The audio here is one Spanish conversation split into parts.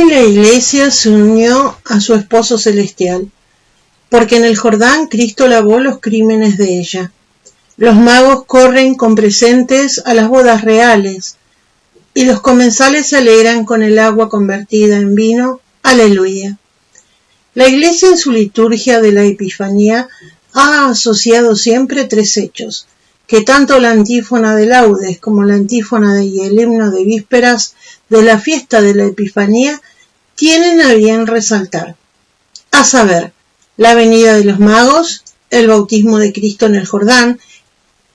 la Iglesia se unió a su esposo celestial, porque en el Jordán Cristo lavó los crímenes de ella. Los magos corren con presentes a las bodas reales, y los comensales se alegran con el agua convertida en vino. Aleluya. La Iglesia en su liturgia de la Epifanía ha asociado siempre tres hechos, que tanto la antífona de laudes como la antífona y el himno de vísperas de la fiesta de la Epifanía tienen a bien resaltar, a saber, la venida de los magos, el bautismo de Cristo en el Jordán,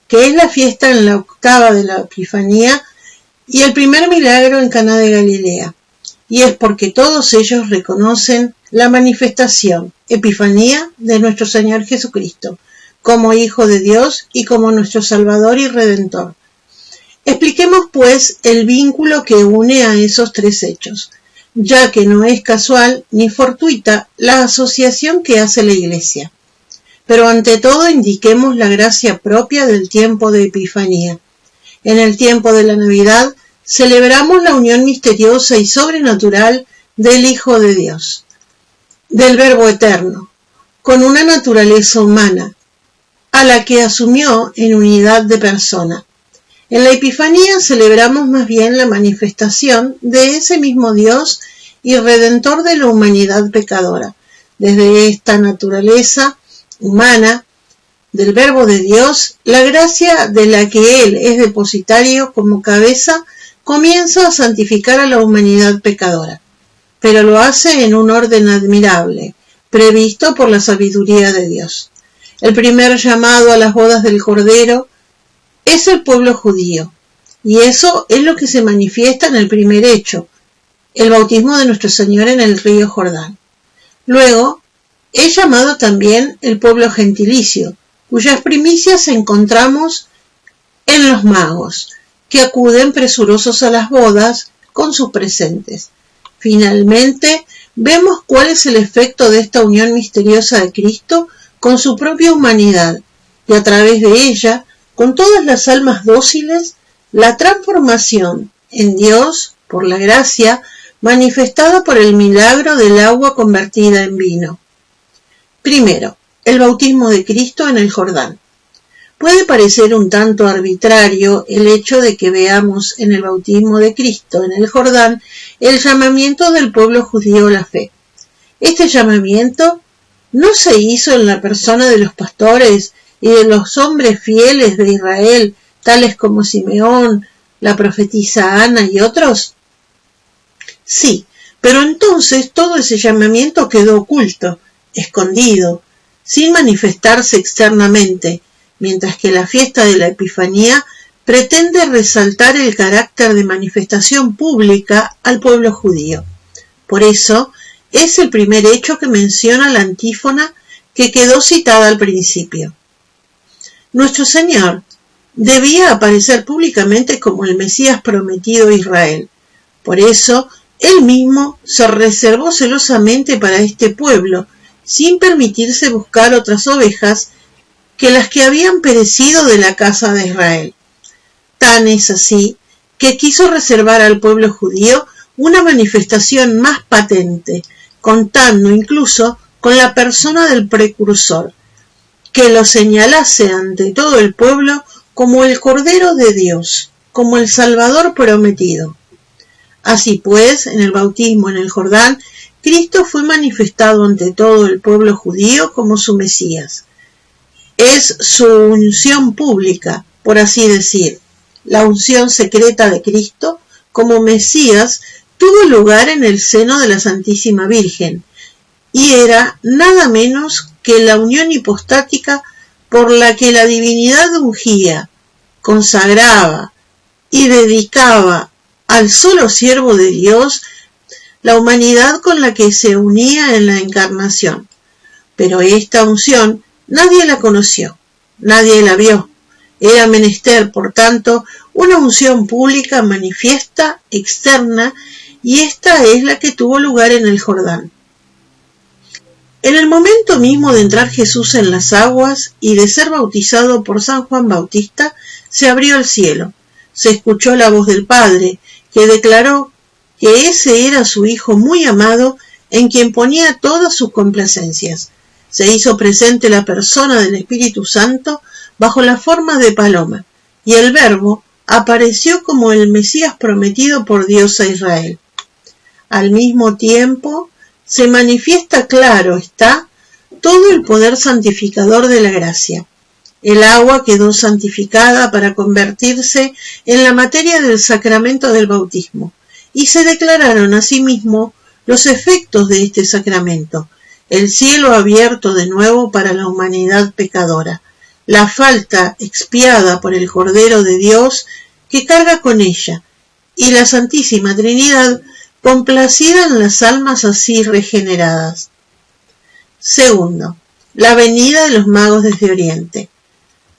que es la fiesta en la octava de la Epifanía, y el primer milagro en Caná de Galilea, y es porque todos ellos reconocen la manifestación, Epifanía, de nuestro Señor Jesucristo, como Hijo de Dios y como nuestro Salvador y Redentor. Expliquemos, pues, el vínculo que une a esos tres hechos, ya que no es casual ni fortuita la asociación que hace la Iglesia. Pero ante todo indiquemos la gracia propia del tiempo de Epifanía. En el tiempo de la Navidad celebramos la unión misteriosa y sobrenatural del Hijo de Dios, del Verbo Eterno, con una naturaleza humana, a la que asumió en unidad de persona. En la Epifanía celebramos más bien la manifestación de ese mismo Dios y Redentor de la humanidad pecadora. Desde esta naturaleza humana del Verbo de Dios, la gracia de la que Él es depositario como cabeza comienza a santificar a la humanidad pecadora, pero lo hace en un orden admirable, previsto por la sabiduría de Dios. El primer llamado a las bodas del Cordero es el pueblo judío, y eso es lo que se manifiesta en el primer hecho, el bautismo de nuestro Señor en el río Jordán. Luego, es llamado también el pueblo gentilicio, cuyas primicias encontramos en los magos, que acuden presurosos a las bodas con sus presentes. Finalmente, vemos cuál es el efecto de esta unión misteriosa de Cristo con su propia humanidad, y a través de ella, con todas las almas dóciles, la transformación en Dios, por la gracia, manifestada por el milagro del agua convertida en vino. Primero, el bautismo de Cristo en el Jordán. Puede parecer un tanto arbitrario el hecho de que veamos en el bautismo de Cristo en el Jordán el llamamiento del pueblo judío a la fe. Este llamamiento no se hizo en la persona de los pastores y de los hombres fieles de Israel, tales como Simeón, la profetisa Ana y otros. Sí, pero entonces todo ese llamamiento quedó oculto, escondido, sin manifestarse externamente, mientras que la fiesta de la Epifanía pretende resaltar el carácter de manifestación pública al pueblo judío. Por eso, es el primer hecho que menciona la antífona que quedó citada al principio. Nuestro Señor debía aparecer públicamente como el Mesías prometido a Israel. Por eso, Él mismo se reservó celosamente para este pueblo, sin permitirse buscar otras ovejas que las que habían perecido de la casa de Israel. Tan es así que quiso reservar al pueblo judío una manifestación más patente, contando incluso con la persona del precursor, que lo señalase ante todo el pueblo como el Cordero de Dios, como el Salvador prometido. Así pues, en el bautismo en el Jordán, Cristo fue manifestado ante todo el pueblo judío como su Mesías. Es su unción pública, por así decir. La unción secreta de Cristo como Mesías tuvo lugar en el seno de la Santísima Virgen, y era nada menos que la unión hipostática por la que la divinidad ungía, consagraba y dedicaba al solo siervo de Dios la humanidad con la que se unía en la encarnación. Pero esta unción nadie la conoció, nadie la vio. Era menester, por tanto, una unción pública manifiesta, externa, y esta es la que tuvo lugar en el Jordán. En el momento mismo de entrar Jesús en las aguas y de ser bautizado por San Juan Bautista, se abrió el cielo. Se escuchó la voz del Padre, que declaró: que ese era su Hijo muy amado, en quien ponía todas sus complacencias. Se hizo presente la persona del Espíritu Santo bajo la forma de paloma, y el Verbo apareció como el Mesías prometido por Dios a Israel. Al mismo tiempo, se manifiesta claro está todo el poder santificador de la gracia. El agua quedó santificada para convertirse en la materia del sacramento del bautismo, y se declararon asimismo los efectos de este sacramento: el cielo abierto de nuevo para la humanidad pecadora, la falta expiada por el Cordero de Dios que carga con ella, y la Santísima Trinidad complacida en las almas así regeneradas. Segundo, la venida de los magos desde Oriente.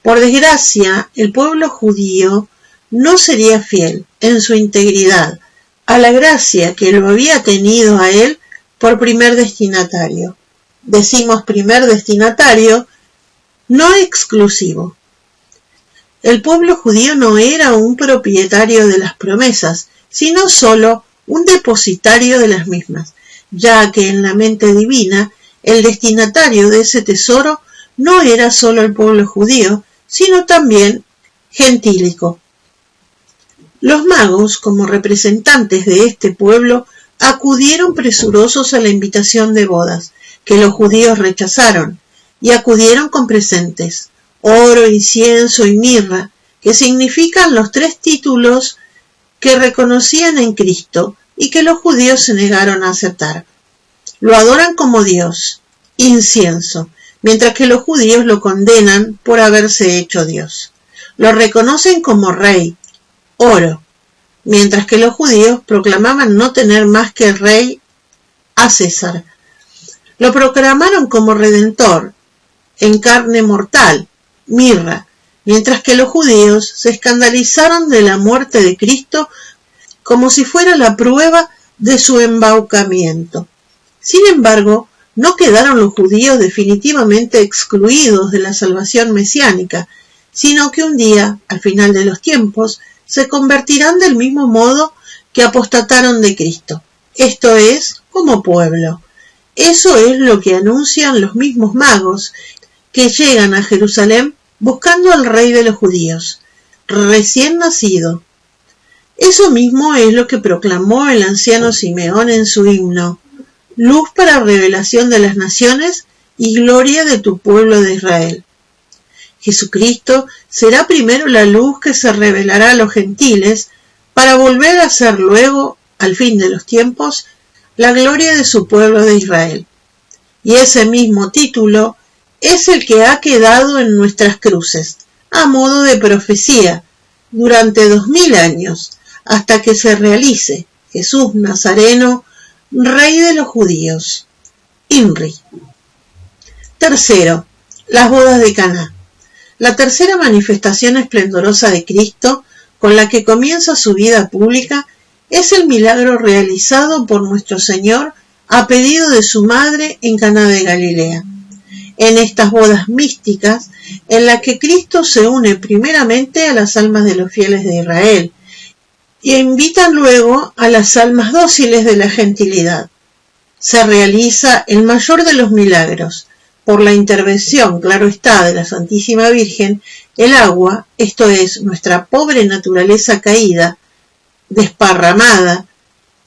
Por desgracia, el pueblo judío no sería fiel en su integridad a la gracia que lo había tenido a él por primer destinatario. Decimos primer destinatario, no exclusivo. El pueblo judío no era un propietario de las promesas, sino solo un depositario de las mismas, ya que en la mente divina el destinatario de ese tesoro no era solo el pueblo judío, sino también gentílico. Los magos, como representantes de este pueblo, acudieron presurosos a la invitación de bodas, que los judíos rechazaron, y acudieron con presentes: oro, incienso y mirra, que significan los tres títulos que reconocían en Cristo y que los judíos se negaron a aceptar. Lo adoran como Dios, incienso, mientras que los judíos lo condenan por haberse hecho Dios. Lo reconocen como rey, oro, mientras que los judíos proclamaban no tener más que rey a César. Lo proclamaron como redentor, en carne mortal, mirra, mientras que los judíos se escandalizaron de la muerte de Cristo como si fuera la prueba de su embaucamiento. Sin embargo, no quedaron los judíos definitivamente excluidos de la salvación mesiánica, sino que un día, al final de los tiempos, se convertirán del mismo modo que apostataron de Cristo, esto es, como pueblo. Eso es lo que anuncian los mismos magos que llegan a Jerusalén buscando al rey de los judíos, recién nacido. Eso mismo es lo que proclamó el anciano Simeón en su himno: luz para revelación de las naciones y gloria de tu pueblo de Israel. Jesucristo será primero la luz que se revelará a los gentiles, para volver a ser luego, al fin de los tiempos, la gloria de su pueblo de Israel. Y ese mismo título es el que ha quedado en nuestras cruces, a modo de profecía, durante 2000 años, hasta que se realice Jesús Nazareno, Rey de los judíos. INRI. Tercero, las bodas de Caná. La tercera manifestación esplendorosa de Cristo, con la que comienza su vida pública, es el milagro realizado por nuestro Señor a pedido de su madre en Caná de Galilea. En estas bodas místicas, en las que Cristo se une primeramente a las almas de los fieles de Israel, y invitan luego a las almas dóciles de la gentilidad, se realiza el mayor de los milagros. Por la intervención, claro está, de la Santísima Virgen, el agua, esto es, nuestra pobre naturaleza caída, desparramada,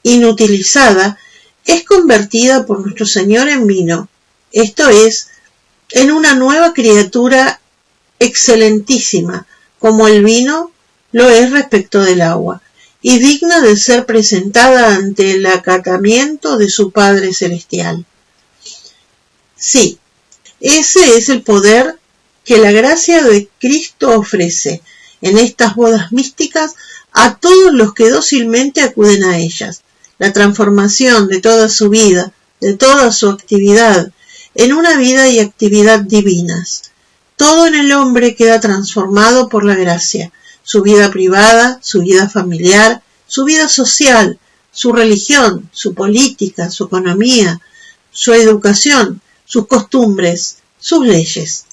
inutilizada, es convertida por nuestro Señor en vino, esto es, en una nueva criatura excelentísima, como el vino lo es respecto del agua, y digna de ser presentada ante el acatamiento de su Padre Celestial. Sí, ese es el poder que la gracia de Cristo ofrece en estas bodas místicas a todos los que dócilmente acuden a ellas. La transformación de toda su vida, de toda su actividad, en una vida y actividad divinas. Todo en el hombre queda transformado por la gracia, su vida privada, su vida familiar, su vida social, su religión, su política, su economía, su educación, sus costumbres, sus leyes.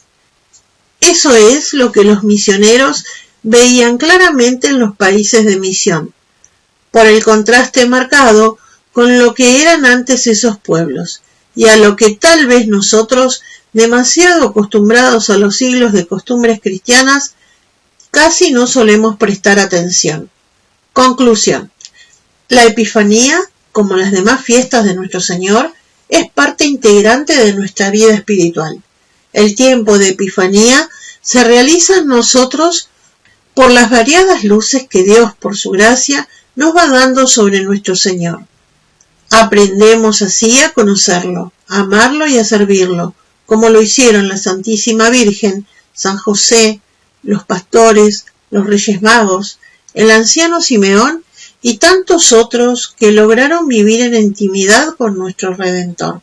Eso es lo que los misioneros veían claramente en los países de misión. por el contraste marcado con lo que eran antes esos pueblos, y a lo que tal vez nosotros, demasiado acostumbrados a los siglos de costumbres cristianas, casi no solemos prestar atención. Conclusión. La Epifanía, como las demás fiestas de nuestro Señor, es parte integrante de nuestra vida espiritual. El tiempo de Epifanía se realiza en nosotros por las variadas luces que Dios, por su gracia, nos va dando sobre nuestro Señor. Aprendemos así a conocerlo, a amarlo y a servirlo, como lo hicieron la Santísima Virgen, San José, los pastores, los Reyes Magos, el anciano Simeón y tantos otros que lograron vivir en intimidad con nuestro Redentor.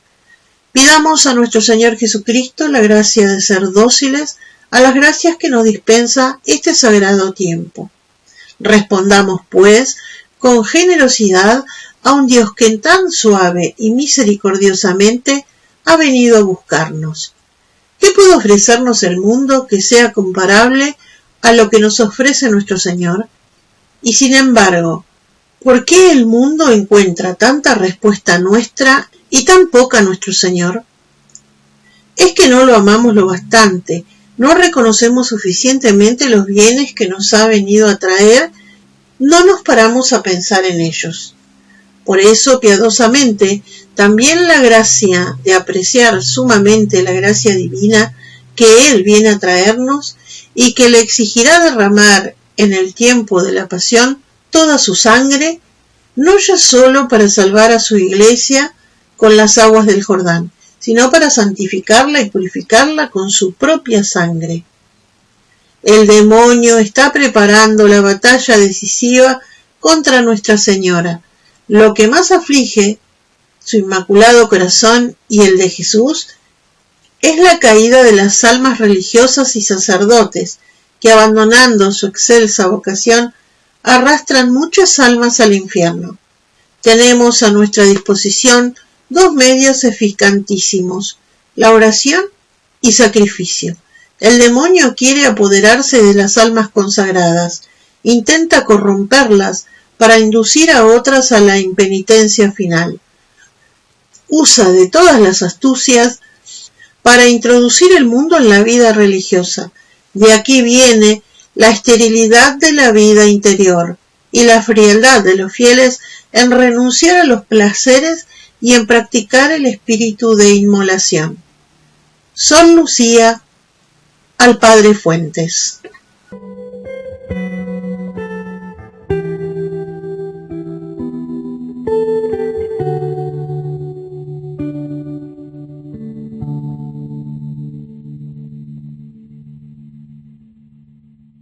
Pidamos a nuestro Señor Jesucristo la gracia de ser dóciles a las gracias que nos dispensa este sagrado tiempo. Respondamos, pues, con generosidad a un Dios que tan suave y misericordiosamente ha venido a buscarnos. ¿Qué puede ofrecernos el mundo que sea comparable a lo que nos ofrece nuestro Señor? Y sin embargo, ¿por qué el mundo encuentra tanta respuesta nuestra y tan poca nuestro Señor? Es que no lo amamos lo bastante, no reconocemos suficientemente los bienes que nos ha venido a traer, no nos paramos a pensar en ellos. Por eso, piadosamente, también la gracia de apreciar sumamente la gracia divina que Él viene a traernos y que le exigirá derramar en el tiempo de la pasión toda su sangre, no ya solo para salvar a su iglesia con las aguas del Jordán, sino para santificarla y purificarla con su propia sangre. El demonio está preparando la batalla decisiva contra Nuestra Señora. Lo que más aflige su inmaculado corazón y el de Jesús es la caída de las almas religiosas y sacerdotes que, abandonando su excelsa vocación, arrastran muchas almas al infierno. Tenemos a nuestra disposición dos medios eficacentísimos, la oración y sacrificio. El demonio quiere apoderarse de las almas consagradas, intenta corromperlas para inducir a otras a la impenitencia final. Usa de todas las astucias para introducir el mundo en la vida religiosa. De aquí viene la esterilidad de la vida interior y la frialdad de los fieles en renunciar a los placeres y en practicar el espíritu de inmolación. Sor Lucía al Padre Fuentes.